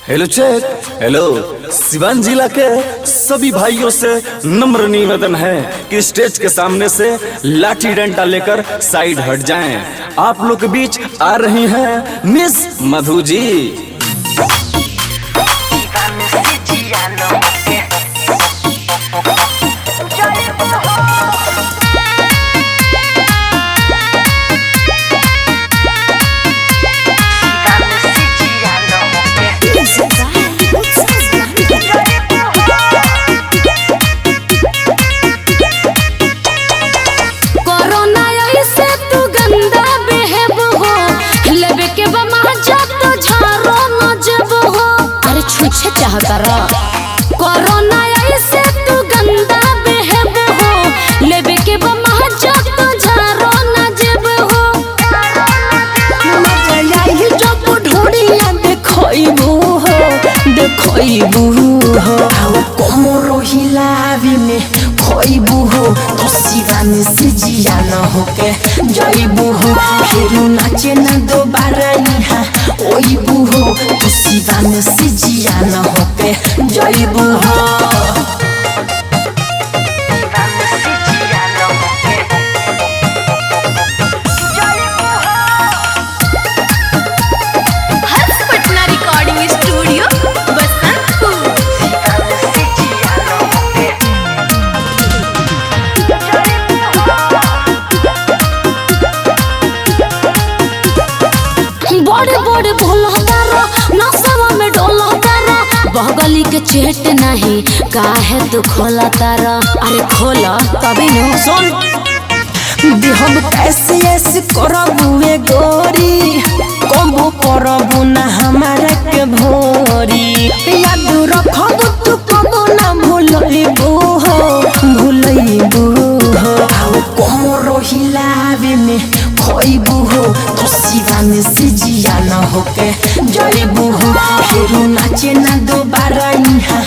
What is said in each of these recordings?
Hello check. Hello Siwan जिला के सभी भाइयों से नम्र निवेदन है कि स्टेज के सामने से लाठी डंडा लेकर साइड हट जाएं। आप लोग के बीच आ रही हैं मिस मधु जी। चाहता कोरोना ऐसे तू गंदा बेहब हो, लेबे के बमहजा तो झारो न जब हो। मजा आई जब ढोड़िया देखइबू हो कोमरो हिलावे में खोइबू हो, तो सिवान से जिया न होके जइबू हो। फिर नाचे न दोबारा यहाँ ओइबू हो, तो सिवान से जिया न होके जइबू हो। बड़े बड़े भोलतारा नसवा में डोलतारा, बगली के चेट नहीं काहे तू खोला तारा। अरे खोला तभी न सुन हम कैसे ऐसे करबुए गोरी, कबो करबू ना हमारे के भोरी। याद रखब तू कबो ना भूलइबू हो कोमरो हिलावे में खोइबू हो, तो सिवान से जिया न होके जइबू हो। फिर नाचे न दोबारा यहाँ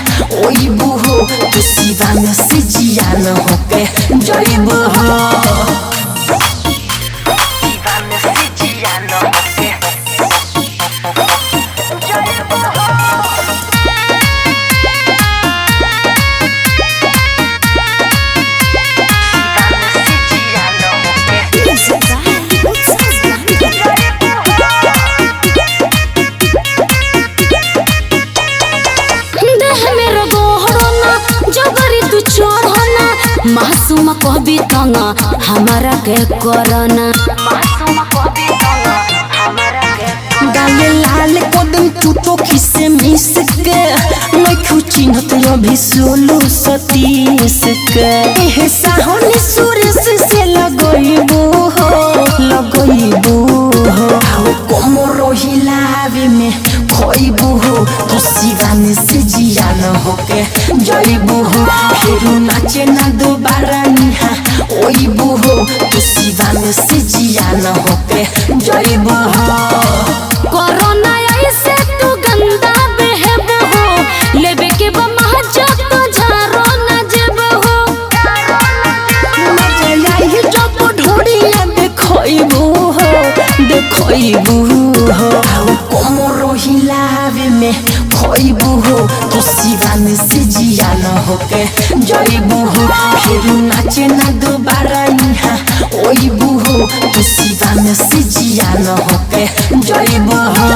ओइबू हो, तो सिवान से जिया न होके जइबू हो। मासूम कहबी तना हमारा के कोरोना, गाले लाल कदम टूटो खिसे मिस के लखु चिन्हत अभी सोलू सतीश के। एहे साहनी सूरज से लगइबू हो कोमरो हिलावे में खोइबू हो, तो सिवान से जिया न होके जइबू हो। फिर नाचे न दोबारा यहाँ ओइबू हो, तो सिवान से जिया न होके जइबू हो। कोरोना ऐसे तू गंदा बेहब हो, लेबे के बमहजा तो झारो न जब हो। मजा आई जब ढोड़िया देखइबू हो कोमरो हिलावे में खोइबू हो, तो सिवान से जिया न होके जइबू हो। फिर नाचे न दोबारा यहाँ ओइबू हो, तो सिवान से जिया न होके जइबू हो।